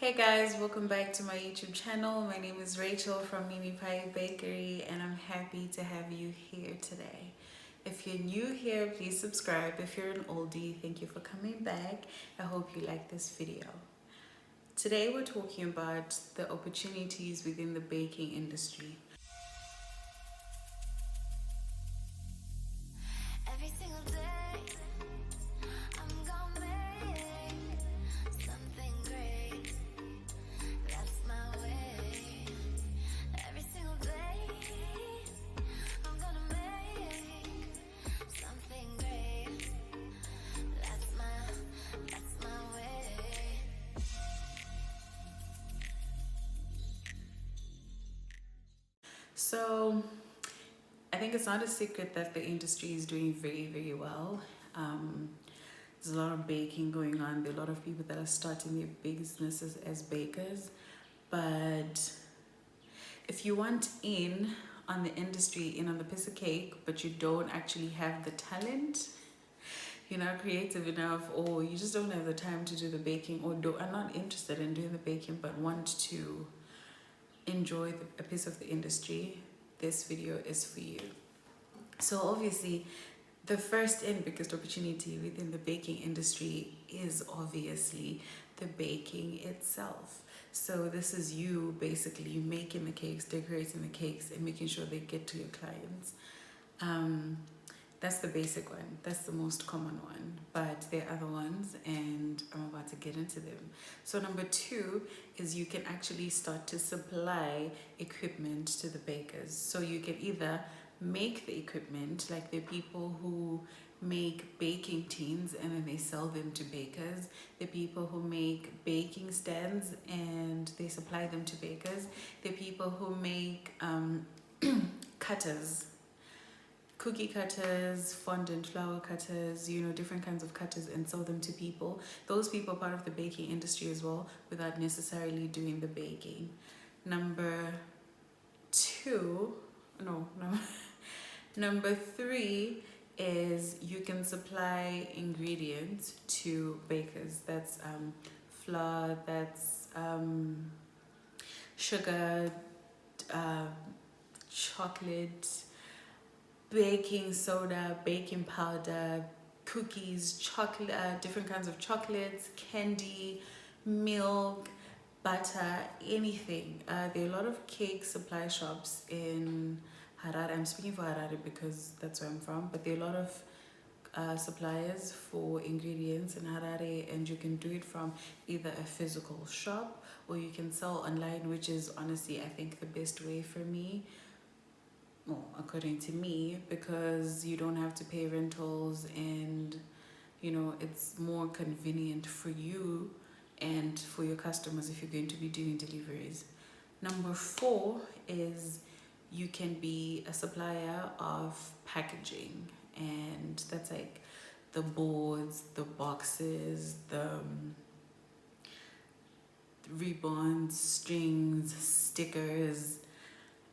Hey guys, welcome back to my YouTube channel. My name is Rachel from Mimi Pie Bakery and I'm happy to have you here today. If you're new here, please subscribe. If you're an oldie, thank you for coming back. I hope you like this video. Today we're talking about the opportunities within the baking industry. Every single day, I'm gonna make something great. That's my way. Every single day, I'm gonna make something great. That's my way. So I think it's not a secret that the industry is doing very, very well. There's a lot of baking going on. There are a lot of people that are starting their businesses as bakers. But if you want in on the industry, in on the piece of cake, but you don't actually have the talent, you're not creative enough, or you just don't have the time to do the baking, or are not interested in doing the baking but want to enjoy a piece of the industry, this video is for you. So obviously, the first and biggest opportunity within the baking industry is obviously the baking itself. So this is you basically making the cakes, decorating the cakes, and making sure they get to your clients. That's the basic one. That's the most common one. But there are other ones, and I'm about to get into them. So number two is you can actually start to supply equipment to the bakers. So you can either make the equipment, like the people who make baking tins and then they sell them to bakers, the people who make baking stands and they supply them to bakers, the people who make cutters, cookie cutters, fondant flour cutters, different kinds of cutters, and sell them to people. Those people are part of the baking industry as well without necessarily doing the baking. Number three is you can supply ingredients to bakers. That's flour, that's sugar, chocolate, baking soda, baking powder, cookies, chocolate, different kinds of chocolates, candy, milk, butter, anything. There are a lot of cake supply shops in Harare. I'm speaking for Harare because that's where I'm from, but there are a lot of suppliers for ingredients in Harare, and you can do it from either a physical shop or you can sell online, which is honestly, I think, the best way for me. Well, according to me, because you don't have to pay rentals, and it's more convenient for you and for your customers if you're going to be doing deliveries. Number four is you can be a supplier of packaging, and that's like the boards, the boxes, the ribbons, strings, stickers,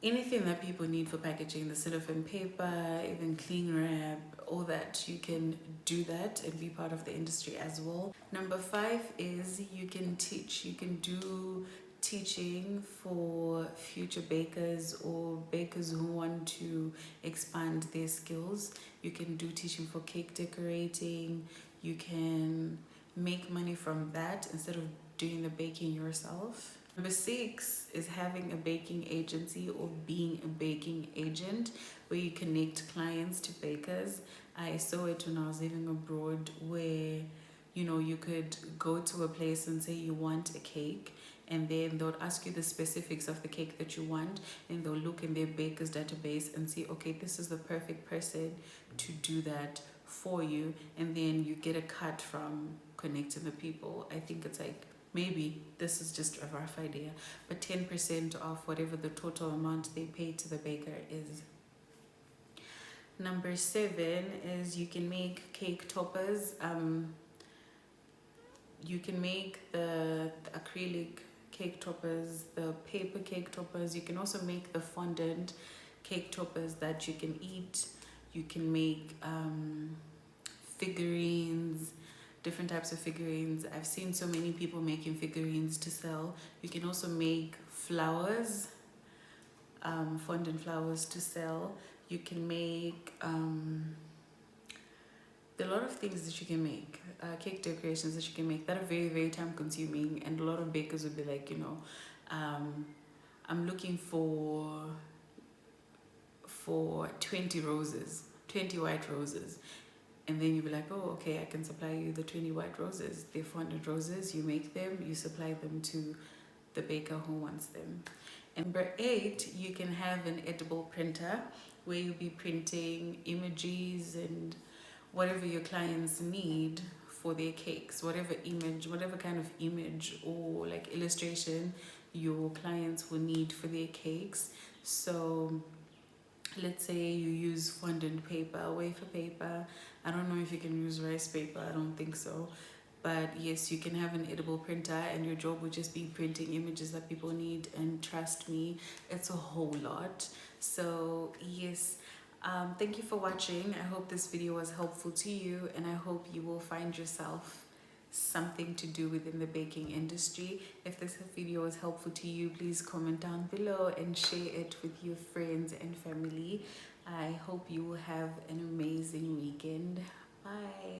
anything that people need for packaging, the cellophane paper, even cling wrap, all that. You can do that and be part of the industry as well. Number five is you can teach. You can do teaching for future bakers or bakers who want to expand their skills. You can do teaching for cake decorating. You can make money from that instead of doing the baking yourself. Number six is having a baking agency or being a baking agent where you connect clients to bakers. I saw it when I was living abroad where, you could go to a place and say you want a cake, and then they'll ask you the specifics of the cake that you want, and they'll look in their baker's database and see, okay, this is the perfect person to do that for you, and then you get a cut from connecting the people. I think it's like, maybe this is just a rough idea, but 10% of whatever the total amount they pay to the baker is. Number seven is you can make cake toppers. You can make the acrylic cake toppers, the paper cake toppers. You can also make the fondant cake toppers that you can eat. You can make figurines, different types of figurines. I've seen so many people making figurines to sell. You can also make flowers, fondant flowers to sell. You can make there are a lot of things that you can make, cake decorations that you can make that are very, very time consuming, and a lot of bakers would be like, I'm looking for 20 roses, 20 white roses. And then you'll be like, oh, okay, I can supply you the 20 white roses. They're 400 roses, you make them, you supply them to the baker who wants them. And number 8, you can have an edible printer where you'll be printing images and whatever your clients need for their cakes, whatever kind of image or like illustration your clients will need for their cakes. So let's say you use fondant paper, wafer paper. I don't know if you can use rice paper, I don't think so. But yes, you can have an edible printer and your job would just be printing images that people need. And trust me, it's a whole lot. So yes, thank you for watching. I hope this video was helpful to you, and I hope you will find yourself something to do within the baking industry. If this video was helpful to you, please comment down below and share it with your friends and family. I hope you will have an amazing weekend. Bye.